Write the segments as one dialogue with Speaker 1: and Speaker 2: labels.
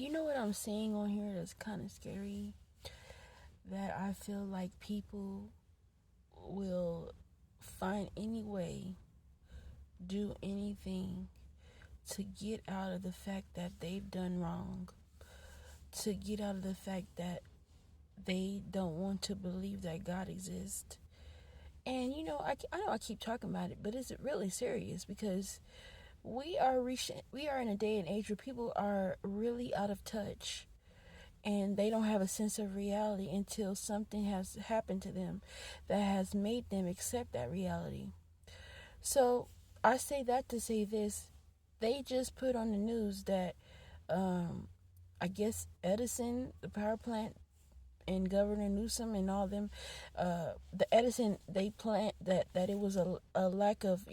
Speaker 1: You know what I'm seeing on here that's kind of scary? That I feel like people will find any way, do anything to get out of the fact that they've done wrong, to get out of the fact that they don't want to believe that God exists. And I know I keep talking about it, but it's really serious because we are in a day and age where people are really out of touch, and they don't have a sense of reality until something has happened to them that has made them accept that reality. So I say that to say this: they just put on the news that um, I guess Edison, the power plant, and Governor Newsom and all them, the Edison, they plant that it was a lack of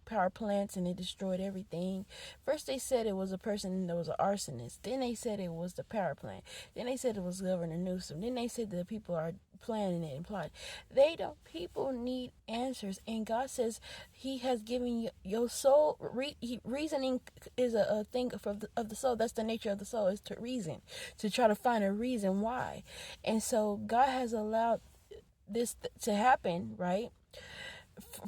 Speaker 1: power plants, and it destroyed everything. First they said it was a person that was an arsonist. Then they said it was the power plant. Then they said it was Governor Newsom. Then they said that people are planning it and plotting. They don't. People need answers, and God says He has given you your soul. Reasoning is a thing of the soul. That's the nature of the soul, is to reason, to try to find a reason why. And so God has allowed this to happen, right?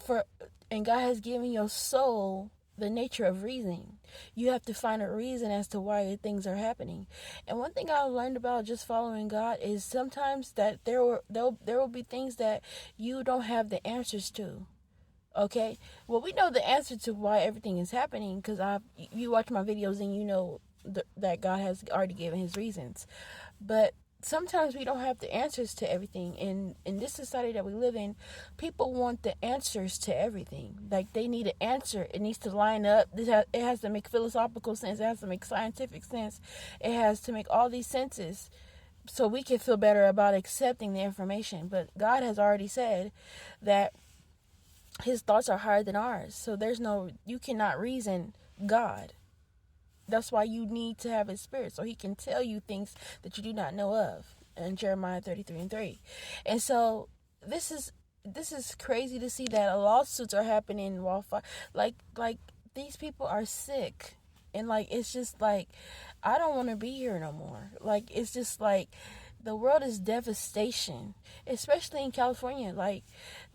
Speaker 1: For and God has given your soul the nature of reasoning. You have to find a reason as to why things are happening. And one thing I learned about just following God is sometimes that there will be things that you don't have the answers to. Okay? Well, we know the answer to why everything is happening because you watch my videos and you know that God has already given His reasons. But sometimes we don't have the answers to everything. In this society that we live in, people want the answers to everything. Like, they need an answer. It needs to line up. It has to make philosophical sense. It has to make scientific sense. It has to make all these senses so we can feel better about accepting the information. But God has already said that His thoughts are higher than ours. So you cannot reason God. That's why you need to have His Spirit, so He can tell you things that you do not know of, in Jeremiah 33:3. And so this is crazy to see that lawsuits are happening while like these people are sick, and like it's just like I don't want to be here no more. Like, it's just like the world is devastation, especially in California. Like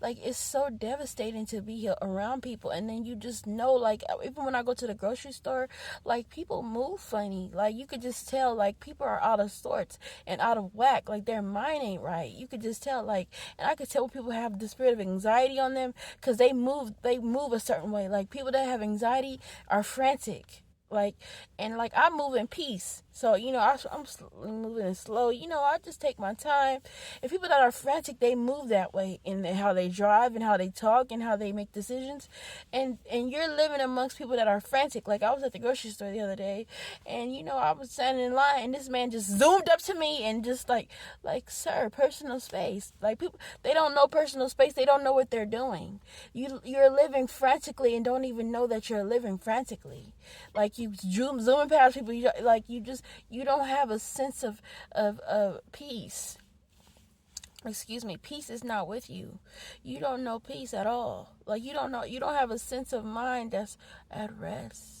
Speaker 1: it's so devastating to be here around people, and then you just know, like, even when I go to the grocery store, like, people move funny. Like, you could just tell, like, people are out of sorts and out of whack. Like, their mind ain't right. You could just tell, like, and I could tell when people have the spirit of anxiety on them because they move a certain way. Like, people that have anxiety are frantic. Like, and like, I move in peace, so I'm moving slow. I just take my time. And people that are frantic, they move that way in how they drive and how they talk and how they make decisions. And you're living amongst people that are frantic. Like, I was at the grocery store the other day, and I was standing in line, and this man just zoomed up to me and just like, sir, personal space. Like, people, they don't know personal space. They don't know what they're doing. You're living frantically and don't even know that you're living frantically. Like, you zooming past people, you don't have a sense of peace. Excuse me, peace is not with you. You don't know peace at all. Like, you don't have a sense of mind that's at rest.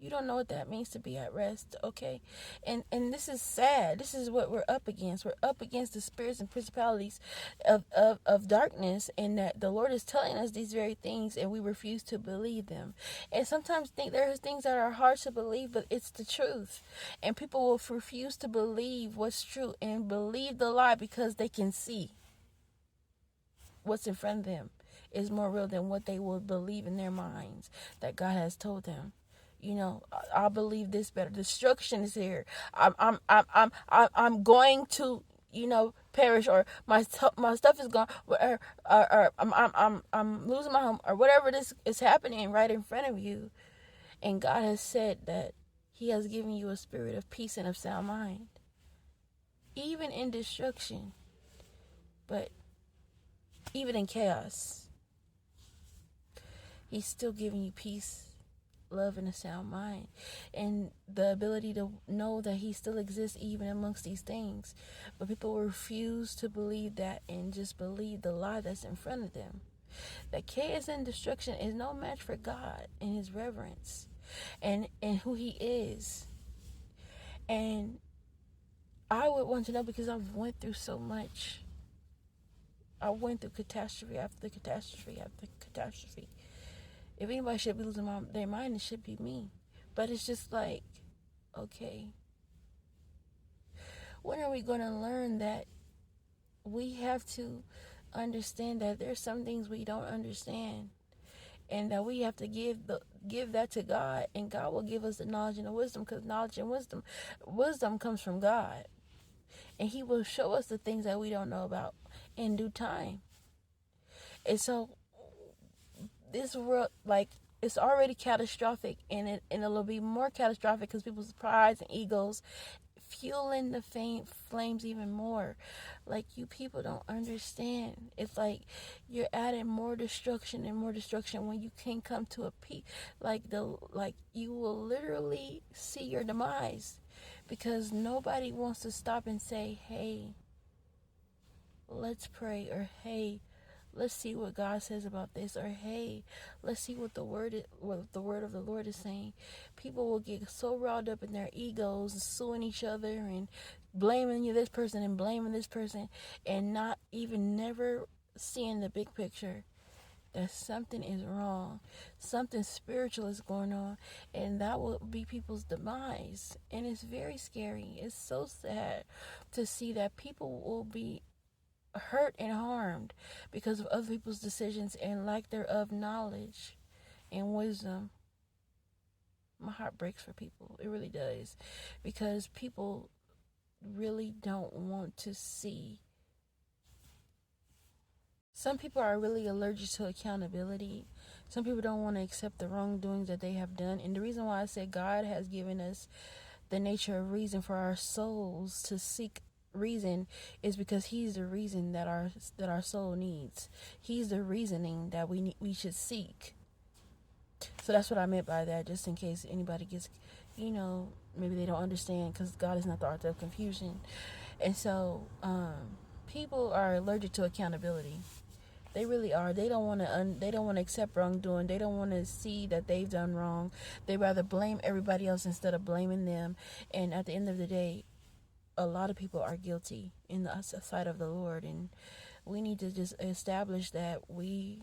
Speaker 1: You don't know what that means to be at rest, okay? And this is sad. This is what we're up against. We're up against the spirits and principalities of darkness, and that the Lord is telling us these very things, and we refuse to believe them. And sometimes there's things that are hard to believe, but it's the truth. And people will refuse to believe what's true and believe the lie because they can see what's in front of them is more real than what they will believe in their minds that God has told them. I believe this better. Destruction is here. I'm going to, perish, or my stuff is gone, or I'm losing my home, or whatever this is happening right in front of you. And God has said that He has given you a spirit of peace and of sound mind, even in destruction, but even in chaos, He's still giving you peace, love, and a sound mind, and the ability to know that He still exists even amongst these things. But people refuse to believe that and just believe the lie that's in front of them. That chaos and destruction is no match for God and His reverence and who He is. And I would want to know because I've went through so much. I went through catastrophe after catastrophe after catastrophe. If anybody should be losing their mind, it should be me. But it's just like, okay, when are we going to learn that we have to understand that there's some things we don't understand, and that we have to give that to God, and God will give us the knowledge and the wisdom, because knowledge and wisdom comes from God, and He will show us the things that we don't know about in due time. And so this world, like, it's already catastrophic, and it'll be more catastrophic because people's prides and egos fueling the flames even more. Like, you people don't understand. It's like you're adding more destruction and more destruction when you can't come to a peace. Like you will literally see your demise, because nobody wants to stop and say, "Hey, let's pray," or "Hey, let's see what God says about this," or "Hey, let's see what the word of the Lord is saying." People will get so riled up in their egos and suing each other and blaming this person and blaming this person, and not even never seeing the big picture, that something is wrong, something spiritual is going on, and that will be people's demise. And it's very scary. It's so sad to see that people will be hurt and harmed because of other people's decisions and lack thereof knowledge and wisdom. My heart breaks for people. It really does, because people really don't want to see. Some people are really allergic to accountability. Some people don't want to accept the wrongdoings that they have done. And the reason why I said God has given us the nature of reason for our souls to seek reason is because He's the reason that our soul needs. He's the reasoning that we should seek. So that's what I meant by that, just in case anybody gets, maybe they don't understand, because God is not the author of confusion. And so people are allergic to accountability. They really are. They don't want to. They don't want to accept wrongdoing. They don't want to see that they've done wrong. They rather blame everybody else instead of blaming them. And at the end of the day, a lot of people are guilty in the sight of the Lord, and we need to just establish that we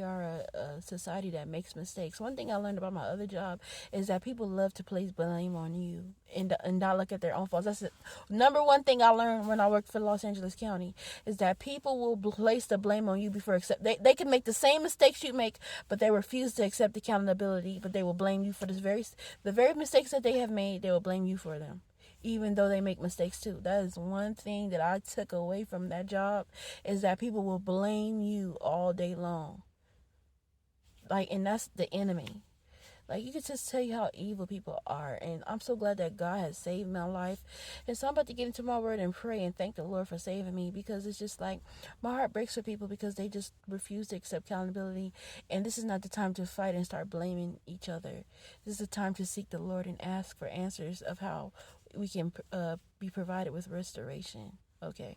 Speaker 1: are a society that makes mistakes. One thing I learned about my other job is that people love to place blame on you and not look at their own faults. That's the number one thing I learned when I worked for Los Angeles County, is that people will place the blame on you before accept. They can make the same mistakes you make, but they refuse to accept accountability. But they will blame you for the very mistakes that they have made. They will blame you for them, even though they make mistakes too. That is one thing that I took away from that job, is that people will blame you all day long. Like, and that's the enemy. Like, you can just tell you how evil people are. And I'm so glad that God has saved my life. And so I'm about to get into my word and pray and thank the Lord for saving me, because it's just like, my heart breaks for people because they just refuse to accept accountability. And this is not the time to fight and start blaming each other. This is the time to seek the Lord and ask for answers of how we can be provided with restoration. Okay.